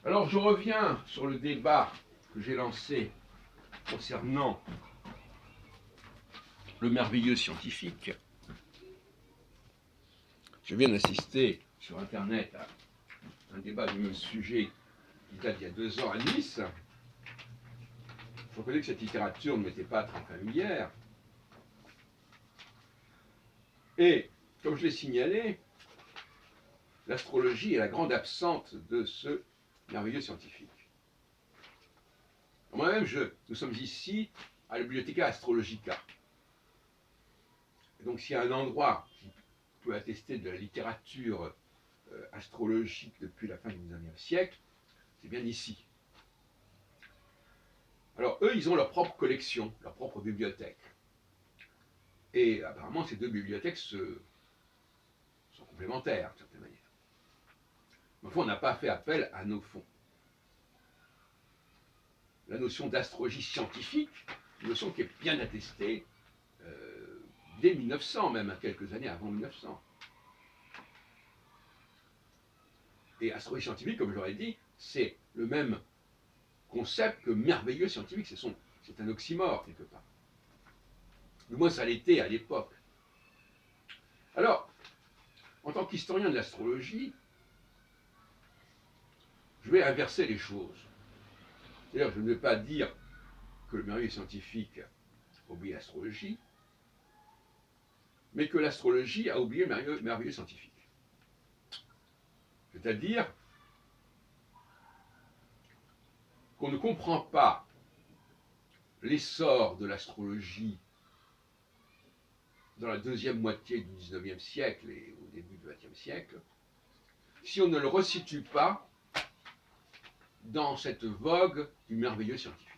Alors je reviens sur le débat que j'ai lancé concernant le merveilleux scientifique. Je viens d'assister sur Internet à un débat du même sujet qui date d'il y a 2 ans à Nice. Je reconnais que cette littérature ne m'était pas très familière. Et, comme je l'ai signalé, l'astrologie est la grande absente de ce merveilleux scientifique. Moi-même, nous sommes ici à la Bibliotheca Astrologica. Et donc, s'il y a un endroit qui peut attester de la littérature astrologique depuis la fin du XIXe siècle, c'est bien ici. Alors, eux, ils ont leur propre collection, leur propre bibliothèque. Et apparemment, ces deux bibliothèques sont complémentaires, d'une certaine manière. Mais enfin, on n'a pas fait appel à nos fonds. La notion d'astrologie scientifique, une notion qui est bien attestée dès 1900, même quelques années avant 1900. Et astrologie scientifique, comme je l'aurais dit, c'est le même concept que merveilleux scientifique. C'est un oxymore, quelque part. Du moins, ça l'était à l'époque. Alors, en tant qu'historien de l'astrologie, je vais inverser les choses. C'est-à-dire, je ne vais pas dire que le merveilleux scientifique a oublié l'astrologie, mais que l'astrologie a oublié le merveilleux scientifique. C'est-à-dire qu'on ne comprend pas l'essor de l'astrologie dans la deuxième moitié du XIXe siècle et au début du XXe siècle, si on ne le resitue pas dans cette vogue du merveilleux scientifique.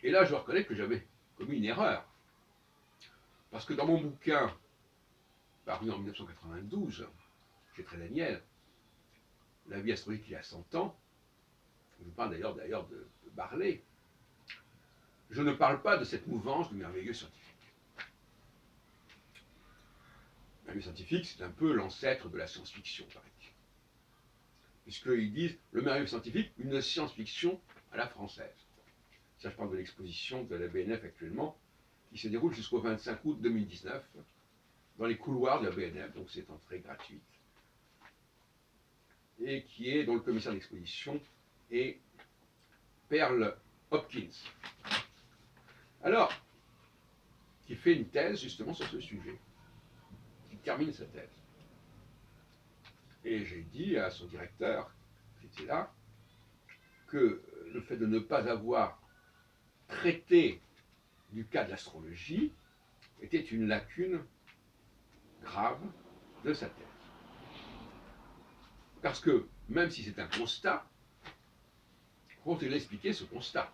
Et là, je reconnais que j'avais commis une erreur. Parce que dans mon bouquin, paru en 1992, chez Trédaniel, La vie astrologique il y a 100 ans, je parle d'ailleurs de Barley, je ne parle pas de cette mouvance du merveilleux scientifique. Le merveilleux scientifique, c'est un peu l'ancêtre de la science-fiction, paraît-il. Puisqu'ils disent le merveilleux scientifique, une science-fiction à la française. Ça, je parle de l'exposition de la BNF actuellement, qui se déroule jusqu'au 25 août 2019, dans les couloirs de la BNF, donc c'est entrée gratuite. Et qui est, dont le commissaire d'exposition est Pearl Hopkins. Alors, qui fait une thèse justement sur ce sujet, qui termine sa thèse. Et j'ai dit à son directeur, qui était là, que le fait de ne pas avoir traité du cas de l'astrologie était une lacune grave de sa thèse. Parce que, même si c'est un constat, faut-il expliquer ce constat.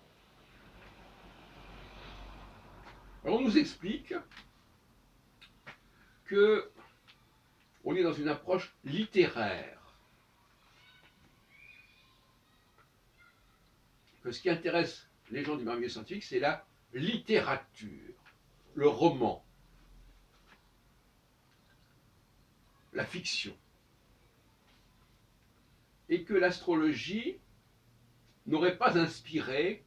Alors on nous explique que on est dans une approche littéraire. Que ce qui intéresse les gens du merveilleux scientifique, c'est la littérature, le roman, la fiction. Et que l'astrologie n'aurait pas inspiré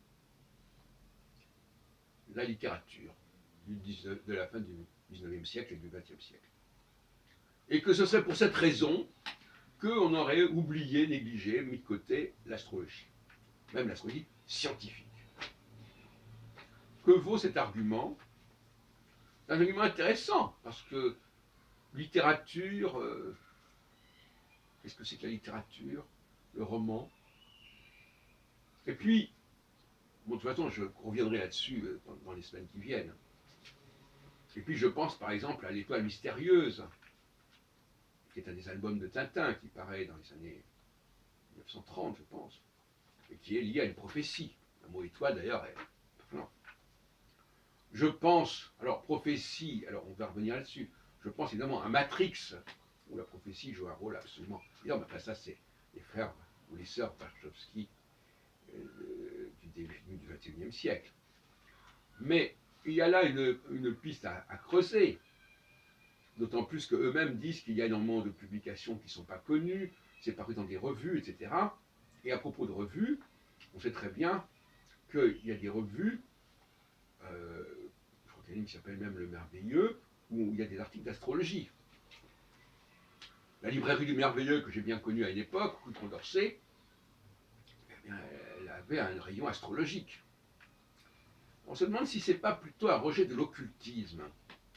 la littérature de la fin du XIXe siècle et du XXe siècle. Et que ce serait pour cette raison qu'on aurait oublié, négligé, mis de côté l'astrologie, même l'astrologie scientifique. Que vaut cet argument? C'est un argument intéressant, parce que littérature, qu'est-ce que c'est que la littérature? Le roman. Et puis, bon, de toute façon, je reviendrai là-dessus dans les semaines qui viennent. Et puis, je pense par exemple à l'Étoile mystérieuse, qui est un des albums de Tintin, qui paraît dans les années 1930, je pense, et qui est lié à une prophétie. Le mot étoile, d'ailleurs, est... Non. Je pense, alors prophétie, alors on va revenir là-dessus, je pense évidemment à Matrix, où la prophétie joue un rôle absolument énorme. Enfin, ça, c'est les frères ou les sœurs Wachowski du début du XXIe siècle. Mais il y a là une piste à creuser d'autant plus qu'eux-mêmes disent qu'il y a énormément de publications qui ne sont pas connues, c'est paru dans des revues, etc. Et à propos de revues, on sait très bien qu'il y a des revues, je crois qu'il y en a une qui s'appelle même Le Merveilleux, où il y a des articles d'astrologie. La librairie du Merveilleux, que j'ai bien connue à une époque, rue Condorcet, eh bien, elle avait un rayon astrologique. On se demande si c'est pas plutôt un rejet de l'occultisme,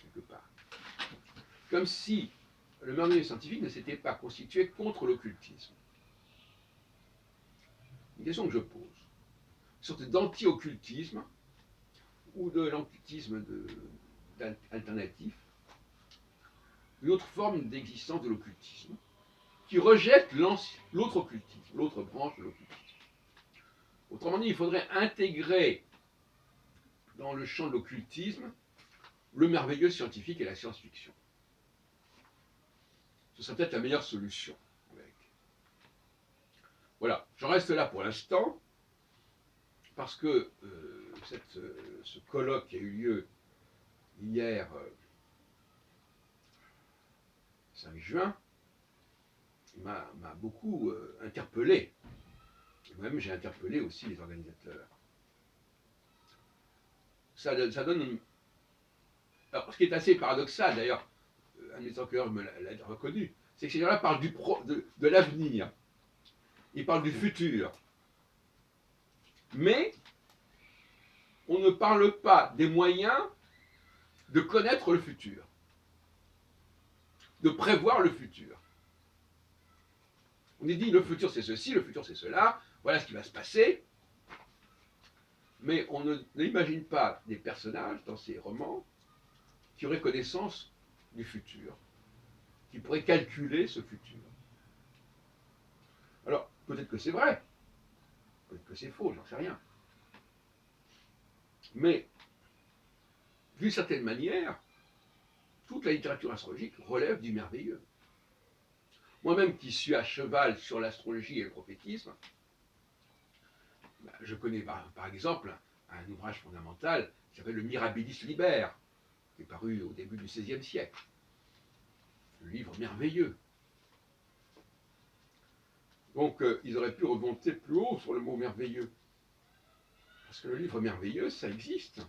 quelque part. Comme si le Merveilleux scientifique ne s'était pas constitué contre l'occultisme. Une question que je pose. Une sorte d'anti-occultisme ou de l'occultisme alternatif, une autre forme d'existence de l'occultisme, qui rejette l'autre occultisme, l'autre branche de l'occultisme. Autrement dit, il faudrait intégrer dans le champ de l'occultisme le merveilleux scientifique et la science-fiction. Ce serait peut-être la meilleure solution. Voilà, j'en reste là pour l'instant, parce que ce colloque qui a eu lieu hier, 5 juin, m'a beaucoup interpellé. Et moi-même, j'ai interpellé aussi les organisateurs. Ça donne. Alors, ce qui est assez paradoxal, d'ailleurs, un de mes enquêteurs me l'a reconnu, c'est que ces gens-là parlent de l'avenir. Ils parlent du futur. Mais on ne parle pas des moyens de connaître le futur, de prévoir le futur. On est dit le futur c'est ceci, le futur c'est cela, voilà ce qui va se passer. Mais on n'imagine pas des personnages dans ces romans qui auraient connaissance du futur, qui pourraient calculer ce futur. Alors, peut-être que c'est vrai, peut-être que c'est faux, j'en sais rien. Mais, d'une certaine manière, toute la littérature astrologique relève du merveilleux. Moi-même qui suis à cheval sur l'astrologie et le prophétisme, je connais par exemple un ouvrage fondamental qui s'appelle le Mirabilis Liber, qui est paru au début du XVIe siècle. Le livre merveilleux. Donc ils auraient pu remonter plus haut sur le mot merveilleux. Parce que le livre merveilleux, ça existe.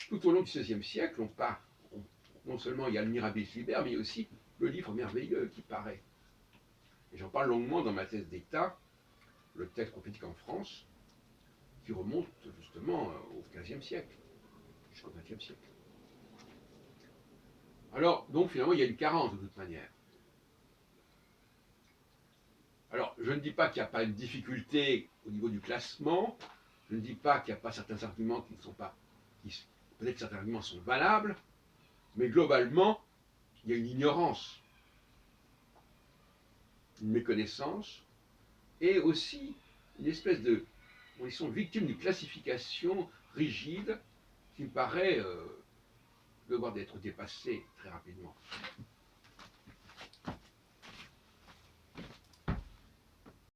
Tout au long du XVIe siècle, non seulement il y a le Mirabilis Liber, mais il y a aussi le livre merveilleux qui paraît. Et j'en parle longuement dans ma thèse d'État, le texte prophétique en France, qui remonte justement au XVe siècle, jusqu'au XXe siècle. Alors, donc finalement, il y a une carence de toute manière. Alors, je ne dis pas qu'il n'y a pas une difficulté au niveau du classement, je ne dis pas qu'il n'y a pas certains arguments qui ne sont pas, peut-être que certains arguments sont valables, mais globalement, il y a une ignorance, une méconnaissance, et aussi une espèce de... Ils sont victimes d'une classification rigide qui me paraît devoir d'être dépassée très rapidement.